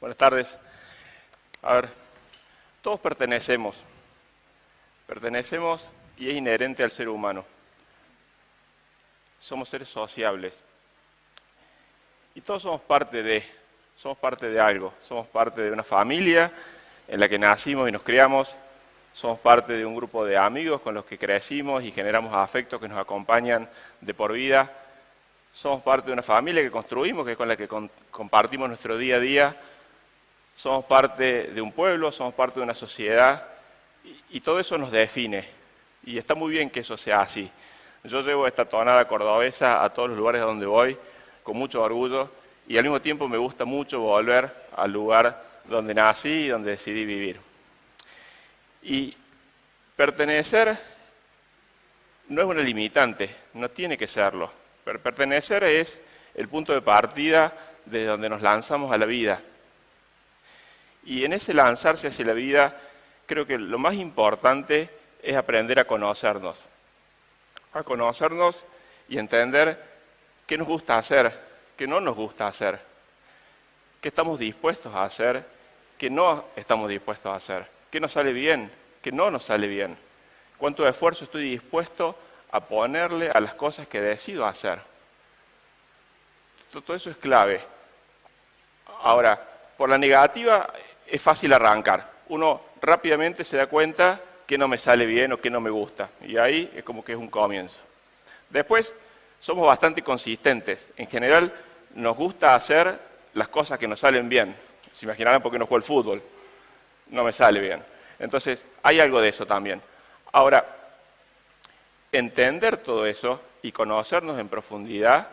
Buenas tardes. A ver, todos pertenecemos y es inherente al ser humano. Somos seres sociables y todos somos parte de algo. Somos parte de una familia en la que nacimos y nos criamos. Somos parte de un grupo de amigos con los que crecimos y generamos afectos que nos acompañan de por vida. Somos parte de una familia que construimos, que es con la que compartimos nuestro día a día. Somos parte de un pueblo, somos parte de una sociedad y todo eso nos define. Y está muy bien que eso sea así. Yo llevo esta tonada cordobesa a todos los lugares a donde voy con mucho orgullo y al mismo tiempo me gusta mucho volver al lugar donde nací y donde decidí vivir. Y pertenecer no es una limitante, no tiene que serlo. Pertenecer es el punto de partida desde donde nos lanzamos a la vida. Y en ese lanzarse hacia la vida, creo que lo más importante es aprender a conocernos y entender qué nos gusta hacer, qué no nos gusta hacer, qué estamos dispuestos a hacer, qué no estamos dispuestos a hacer, qué nos sale bien, qué no nos sale bien, cuánto esfuerzo estoy dispuesto a ponerle a las cosas que decido hacer. Todo eso es clave. Ahora, por la negativa es fácil arrancar. Uno rápidamente se da cuenta que no me sale bien o que no me gusta. Y ahí es como que es un comienzo. Después, somos bastante consistentes. En general, nos gusta hacer las cosas que nos salen bien. Se imaginarán por qué no juego al fútbol. No me sale bien. Entonces, hay algo de eso también. Ahora, entender todo eso y conocernos en profundidad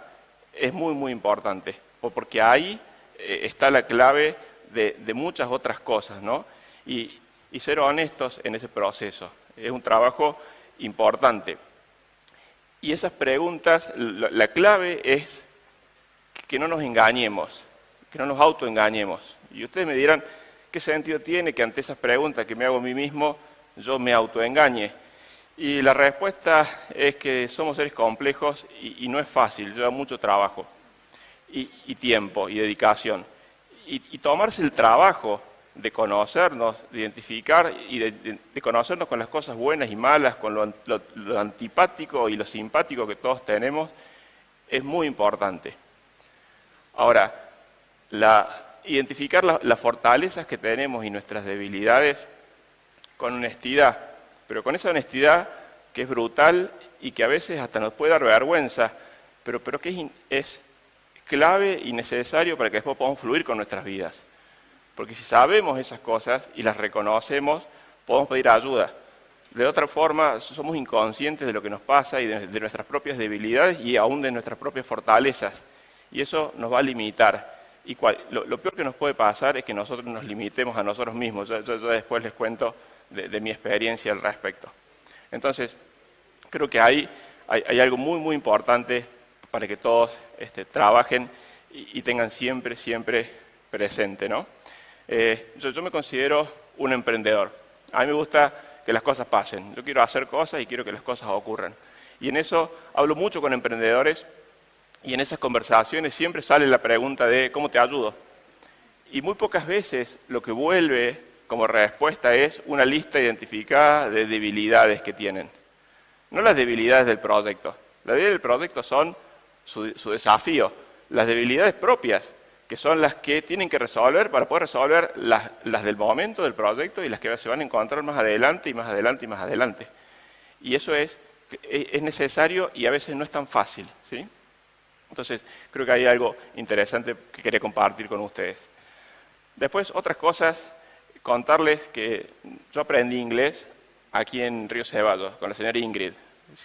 es muy, muy importante. Porque ahí está la clave de muchas otras cosas, ¿no? Y ser honestos en ese proceso. Es un trabajo importante. Y esas preguntas, la clave es que no nos engañemos, que no nos autoengañemos. Y ustedes me dirán, ¿qué sentido tiene que ante esas preguntas que me hago a mí mismo, yo me autoengañe? Y la respuesta es que somos seres complejos y no es fácil, lleva mucho trabajo y tiempo y dedicación. Y tomarse el trabajo de conocernos, de identificar y de conocernos con las cosas buenas y malas, con lo antipático y lo simpático que todos tenemos, es muy importante. Ahora, identificar las fortalezas que tenemos y nuestras debilidades con honestidad, pero con esa honestidad que es brutal y que a veces hasta nos puede dar vergüenza, pero que es clave y necesario para que después podamos fluir con nuestras vidas. Porque si sabemos esas cosas y las reconocemos, podemos pedir ayuda. De otra forma, somos inconscientes de lo que nos pasa y de nuestras propias debilidades y aún de nuestras propias fortalezas. Y eso nos va a limitar. Y lo peor que nos puede pasar es que nosotros nos limitemos a nosotros mismos. Yo después les cuento de mi experiencia al respecto. Entonces, creo que hay algo muy, muy importante para que todos trabajen y tengan siempre presente, ¿no? Yo me considero un emprendedor. A mí me gusta que las cosas pasen. Yo quiero hacer cosas y quiero que las cosas ocurran. Y en eso hablo mucho con emprendedores y en esas conversaciones siempre sale la pregunta de ¿cómo te ayudo? Y muy pocas veces lo que vuelve como respuesta es una lista identificada de debilidades que tienen. No las debilidades del proyecto. Las debilidades del proyecto son su desafío. Las debilidades propias, que son las que tienen que resolver para poder resolver las del momento del proyecto y las que se van a encontrar más adelante y más adelante y más adelante. Y eso es necesario y a veces no es tan fácil, ¿sí? Entonces, creo que hay algo interesante que quería compartir con ustedes. Después, otras cosas, contarles que yo aprendí inglés aquí en Río Ceballos con la señora Ingrid.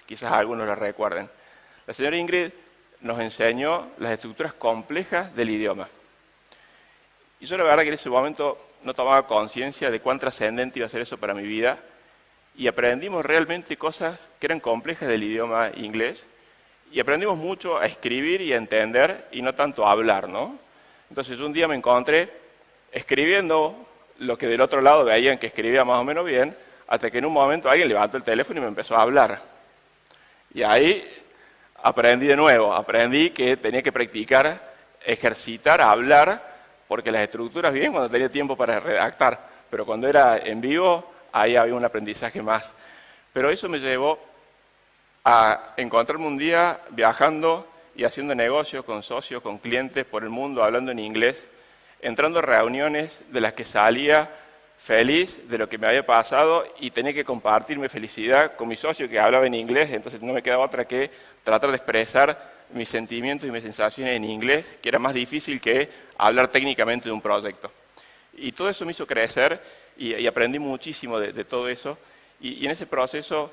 Quizás algunos la recuerden. La señora Ingrid nos enseñó las estructuras complejas del idioma. Y yo la verdad que en ese momento no tomaba conciencia de cuán trascendente iba a ser eso para mi vida y aprendimos realmente cosas que eran complejas del idioma inglés y aprendimos mucho a escribir y a entender y no tanto a hablar, ¿no? Entonces un día me encontré escribiendo lo que del otro lado veían que escribía más o menos bien, hasta que en un momento alguien levantó el teléfono y me empezó a hablar. Y ahí aprendí de nuevo, aprendí que tenía que practicar, ejercitar, hablar porque las estructuras bien cuando tenía tiempo para redactar, pero cuando era en vivo, ahí había un aprendizaje más. Pero eso me llevó a encontrarme un día viajando y haciendo negocios con socios, con clientes por el mundo, hablando en inglés, entrando a reuniones de las que salía feliz de lo que me había pasado y tenía que compartir mi felicidad con mi socio que hablaba en inglés, entonces no me quedaba otra que tratar de expresar mis sentimientos y mis sensaciones en inglés, que era más difícil que hablar técnicamente de un proyecto. Y todo eso me hizo crecer y aprendí muchísimo de todo eso. Y en ese proceso,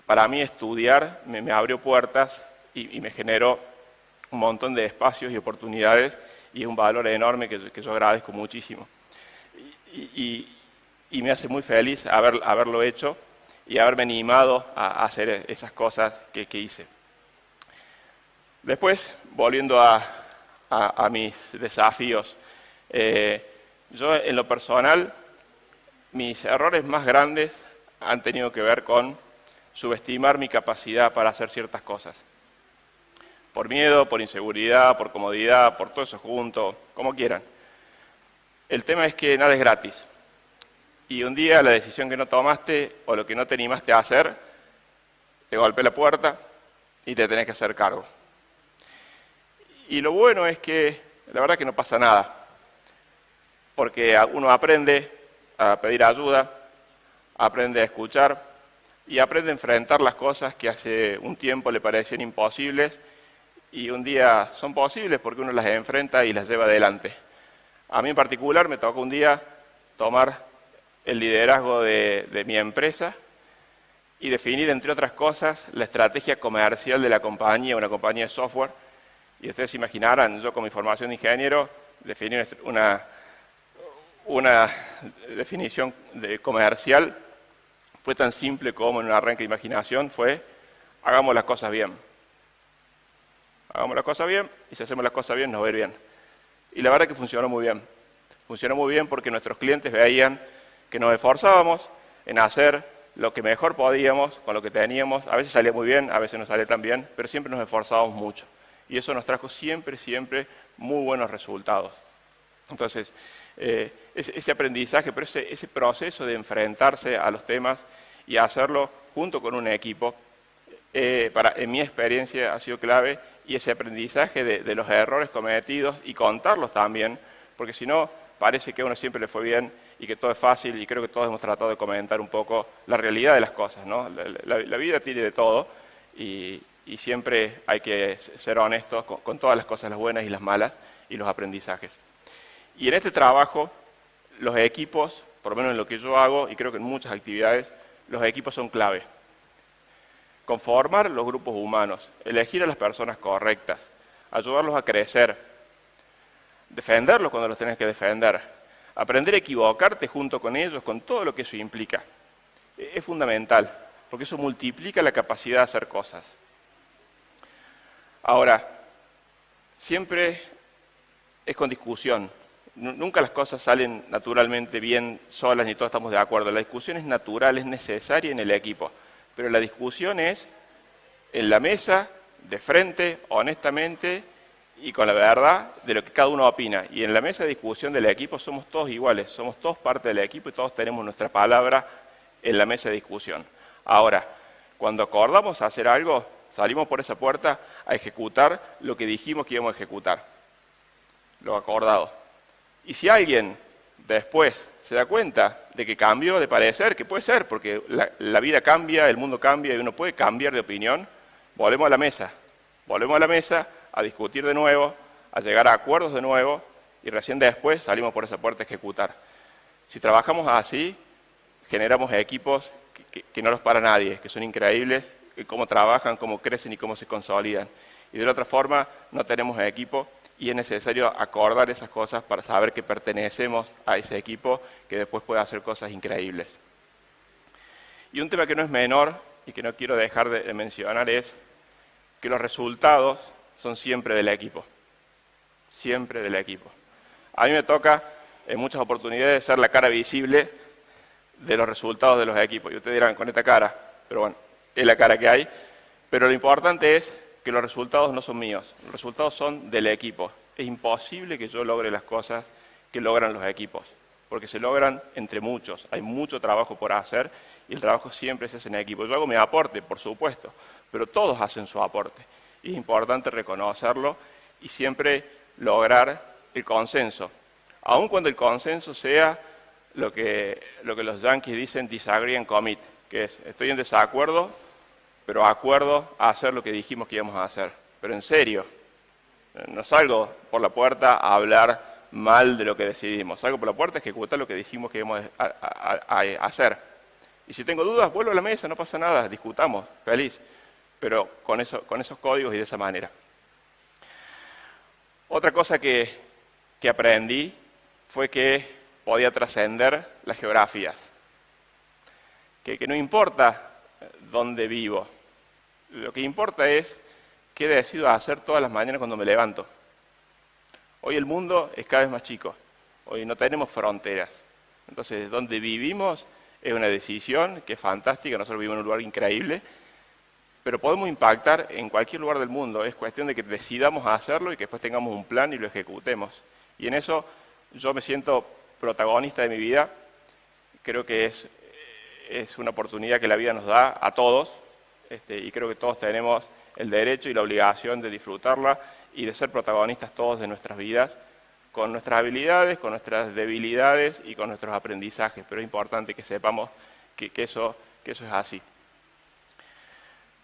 para mí estudiar me abrió puertas y me generó un montón de espacios y oportunidades y es un valor enorme que yo agradezco muchísimo. Y me hace muy feliz haberlo hecho y haberme animado a hacer esas cosas que hice. Después, volviendo a mis desafíos, yo en lo personal, mis errores más grandes han tenido que ver con subestimar mi capacidad para hacer ciertas cosas. Por miedo, por inseguridad, por comodidad, por todo eso junto, como quieran. El tema es que nada es gratis. Y un día la decisión que no tomaste o lo que no te animaste a hacer, te golpea la puerta y te tenés que hacer cargo. Y lo bueno es que la verdad que no pasa nada, porque uno aprende a pedir ayuda, aprende a escuchar y aprende a enfrentar las cosas que hace un tiempo le parecían imposibles y un día son posibles porque uno las enfrenta y las lleva adelante. A mí en particular me tocó un día tomar el liderazgo de mi empresa y definir, entre otras cosas, la estrategia comercial de la compañía, una compañía de software. Y ustedes se imaginarán, yo con mi formación de ingeniero, definir una definición comercial fue tan simple como en un arranque de imaginación, fue hagamos las cosas bien. Hagamos las cosas bien y si hacemos las cosas bien nos va a ir bien. Y la verdad que funcionó muy bien. Funcionó muy bien porque nuestros clientes veían que nos esforzábamos en hacer lo que mejor podíamos con lo que teníamos. A veces salía muy bien, a veces no salía tan bien, pero siempre nos esforzábamos mucho. Y eso nos trajo siempre muy buenos resultados. Entonces, ese aprendizaje, pero ese proceso de enfrentarse a los temas y hacerlo junto con un equipo, en mi experiencia ha sido clave, y ese aprendizaje de los errores cometidos y contarlos también, porque si no, parece que a uno siempre le fue bien y que todo es fácil, y creo que todos hemos tratado de comentar un poco la realidad de las cosas, ¿no? La vida tiene de todo, y siempre hay que ser honestos con todas las cosas, las buenas y las malas, y los aprendizajes. Y en este trabajo, los equipos, por lo menos en lo que yo hago, y creo que en muchas actividades, los equipos son clave. Conformar los grupos humanos, elegir a las personas correctas, ayudarlos a crecer, defenderlos cuando los tenés que defender, aprender a equivocarte junto con ellos, con todo lo que eso implica. Es fundamental, porque eso multiplica la capacidad de hacer cosas. Ahora, siempre es con discusión. Nunca las cosas salen naturalmente bien solas, ni todos estamos de acuerdo. La discusión es natural, es necesaria en el equipo. Pero la discusión es en la mesa, de frente, honestamente, y con la verdad de lo que cada uno opina. Y en la mesa de discusión del equipo somos todos iguales, somos todos parte del equipo y todos tenemos nuestra palabra en la mesa de discusión. Ahora, cuando acordamos hacer algo, salimos por esa puerta a ejecutar lo que dijimos que íbamos a ejecutar, lo acordado. Y si alguien después se da cuenta de que cambió de parecer, que puede ser, porque la vida cambia, el mundo cambia y uno puede cambiar de opinión, volvemos a la mesa a discutir de nuevo, a llegar a acuerdos de nuevo y recién después salimos por esa puerta a ejecutar. Si trabajamos así, generamos equipos que no los para nadie, que son increíbles, cómo trabajan, cómo crecen y cómo se consolidan. Y de la otra forma, no tenemos equipo y es necesario acordar esas cosas para saber que pertenecemos a ese equipo que después puede hacer cosas increíbles. Y un tema que no es menor y que no quiero dejar de mencionar es que los resultados son siempre del equipo. Siempre del equipo. A mí me toca en muchas oportunidades ser la cara visible de los resultados de los equipos. Y ustedes dirán, con esta cara, pero bueno, es la cara que hay. Pero lo importante es que los resultados no son míos, los resultados son del equipo. Es imposible que yo logre las cosas que logran los equipos, porque se logran entre muchos, hay mucho trabajo por hacer y el trabajo siempre se hace en equipo. Yo hago mi aporte, por supuesto, pero todos hacen su aporte. Y es importante reconocerlo y siempre lograr el consenso, aun cuando el consenso sea lo que los yanquis dicen disagree and commit, que es estoy en desacuerdo, pero acuerdo a hacer lo que dijimos que íbamos a hacer. Pero en serio, no salgo por la puerta a hablar mal de lo que decidimos, salgo por la puerta a ejecutar lo que dijimos que íbamos a hacer. Y si tengo dudas, vuelvo a la mesa, no pasa nada, discutamos, feliz, pero con esos códigos y de esa manera. Otra cosa que aprendí fue que podía trascender las geografías, que no importa dónde vivo, lo que importa es qué decido hacer todas las mañanas cuando me levanto. Hoy el mundo es cada vez más chico, hoy no tenemos fronteras, entonces donde vivimos es una decisión que es fantástica, nosotros vivimos en un lugar increíble, pero podemos impactar en cualquier lugar del mundo, es cuestión de que decidamos hacerlo y que después tengamos un plan y lo ejecutemos. Y en eso yo me siento protagonista de mi vida, creo que es una oportunidad que la vida nos da a todos, y creo que todos tenemos el derecho y la obligación de disfrutarla y de ser protagonistas todos de nuestras vidas, con nuestras habilidades, con nuestras debilidades y con nuestros aprendizajes, pero es importante que sepamos que eso es así.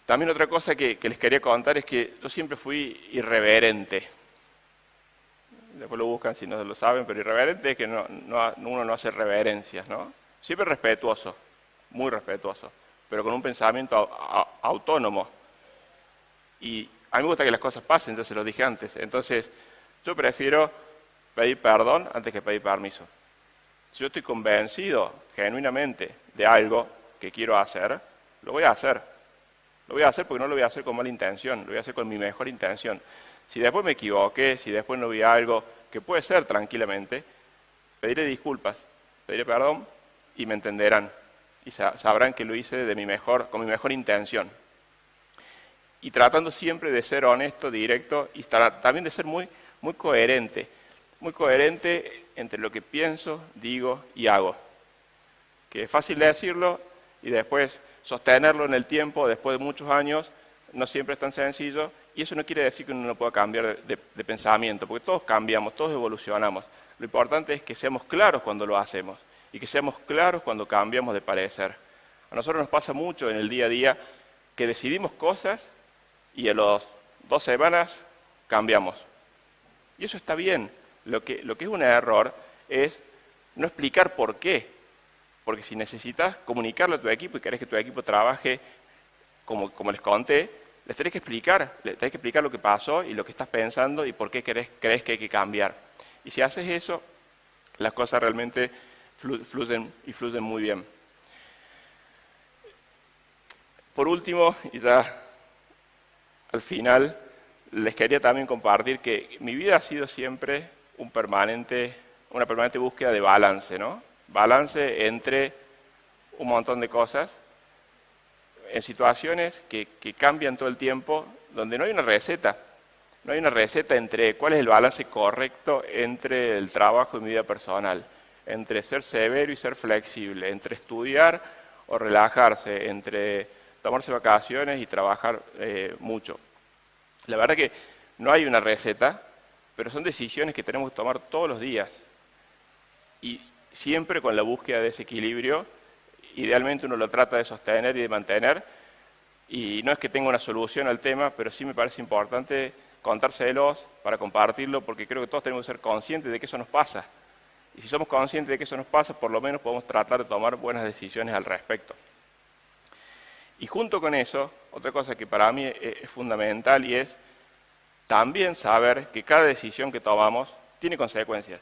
También otra cosa que les quería contar es que yo siempre fui irreverente. Después lo buscan si no lo saben, pero irreverente es que uno no hace reverencias, ¿no? Siempre respetuoso, muy respetuoso, pero con un pensamiento autónomo. Y a mí me gusta que las cosas pasen, entonces lo dije antes. Entonces, yo prefiero pedir perdón antes que pedir permiso. Si yo estoy convencido genuinamente de algo que quiero hacer, lo voy a hacer. Lo voy a hacer porque no lo voy a hacer con mala intención, lo voy a hacer con mi mejor intención. Si después me equivoqué, si después no vi algo, que puede ser tranquilamente, pediré disculpas, pediré perdón y me entenderán. Y sabrán que lo hice con mi mejor intención. Y tratando siempre de ser honesto, directo y también de ser muy coherente. Muy coherente entre lo que pienso, digo y hago. Que es fácil decirlo y después sostenerlo en el tiempo, después de muchos años, no siempre es tan sencillo, y eso no quiere decir que uno no pueda cambiar de pensamiento, porque todos cambiamos, todos evolucionamos. Lo importante es que seamos claros cuando lo hacemos, y que seamos claros cuando cambiamos de parecer. A nosotros nos pasa mucho en el día a día que decidimos cosas y a las 2 semanas cambiamos. Y eso está bien. Lo que es un error es no explicar por qué. Porque si necesitas comunicarlo a tu equipo y querés que tu equipo trabaje como les conté, les tenés que explicar lo que pasó y lo que estás pensando y por qué crees que hay que cambiar. Y si haces eso, las cosas realmente fluyen muy bien. Por último, y ya al final, les quería también compartir que mi vida ha sido siempre una permanente búsqueda de balance, ¿no? Balance entre un montón de cosas, en situaciones que cambian todo el tiempo, donde no hay una receta. No hay una receta entre cuál es el balance correcto entre el trabajo y mi vida personal, entre ser severo y ser flexible, entre estudiar o relajarse, entre tomarse vacaciones y trabajar mucho. La verdad que no hay una receta, pero son decisiones que tenemos que tomar todos los días. Y siempre con la búsqueda de ese equilibrio, idealmente uno lo trata de sostener y de mantener, y no es que tenga una solución al tema, pero sí me parece importante contárselos para compartirlo, porque creo que todos tenemos que ser conscientes de que eso nos pasa. Y si somos conscientes de que eso nos pasa, por lo menos podemos tratar de tomar buenas decisiones al respecto. Y junto con eso, otra cosa que para mí es fundamental y es también saber que cada decisión que tomamos tiene consecuencias.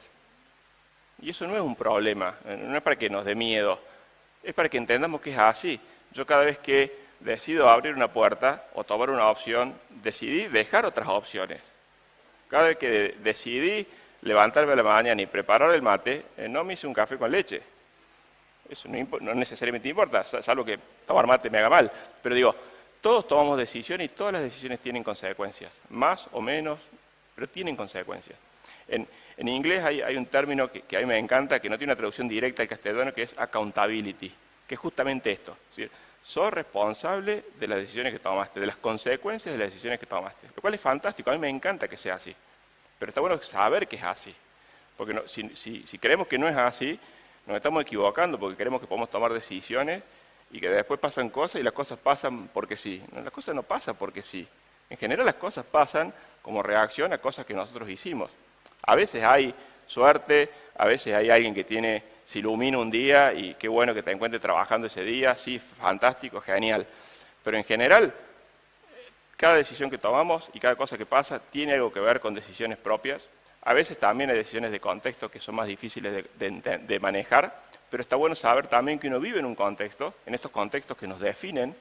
Y eso no es un problema, no es para que nos dé miedo, es para que entendamos que es así. Yo cada vez que decido abrir una puerta o tomar una opción, decidí dejar otras opciones. Cada vez que decidí levantarme a la mañana y preparar el mate, no me hice un café con leche. Eso no necesariamente importa, salvo que tomar mate me haga mal. Pero digo, todos tomamos decisiones y todas las decisiones tienen consecuencias, más o menos, pero tienen consecuencias. En inglés hay un término que a mí me encanta, que no tiene una traducción directa al castellano, que es accountability, que es justamente esto. Es decir, sos responsable de las decisiones que tomaste, de las consecuencias de las decisiones que tomaste. Lo cual es fantástico, a mí me encanta que sea así. Pero está bueno saber que es así. Porque si creemos que no es así, nos estamos equivocando porque creemos que podemos tomar decisiones y que después pasan cosas y las cosas pasan porque sí. No, las cosas no pasan porque sí. En general las cosas pasan como reacción a cosas que nosotros hicimos. A veces hay suerte, a veces hay alguien que se ilumina un día y qué bueno que te encuentre trabajando ese día, sí, fantástico, genial. Pero en general, cada decisión que tomamos y cada cosa que pasa tiene algo que ver con decisiones propias. A veces también hay decisiones de contexto que son más difíciles de manejar, pero está bueno saber también que uno vive en un contexto, en estos contextos que nos definen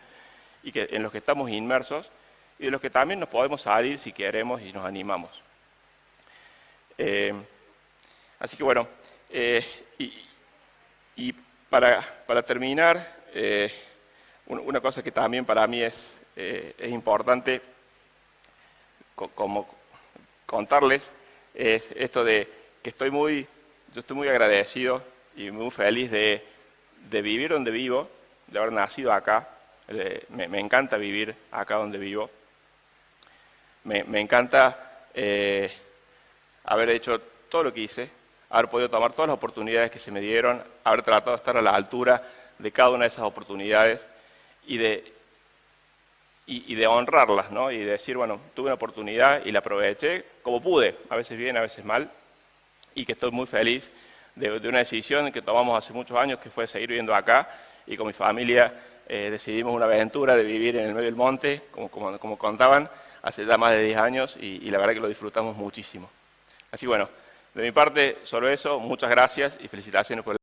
y en los que estamos inmersos y de los que también nos podemos salir si queremos y nos animamos. Así que bueno, y para terminar, una cosa que también para mí es importante como contarles es esto de que yo estoy muy agradecido y muy feliz de vivir donde vivo, de haber nacido acá. Me encanta vivir acá donde vivo. Me encanta haber hecho todo lo que hice, haber podido tomar todas las oportunidades que se me dieron, haber tratado de estar a la altura de cada una de esas oportunidades y de honrarlas, ¿no? Y de decir, bueno, tuve una oportunidad y la aproveché como pude, a veces bien, a veces mal, y que estoy muy feliz de una decisión que tomamos hace muchos años, que fue seguir viviendo acá, y con mi familia decidimos una aventura de vivir en el medio del monte, como contaban, hace ya más de 10 años, y la verdad que lo disfrutamos muchísimo. Así bueno, de mi parte, solo eso, muchas gracias y felicitaciones por el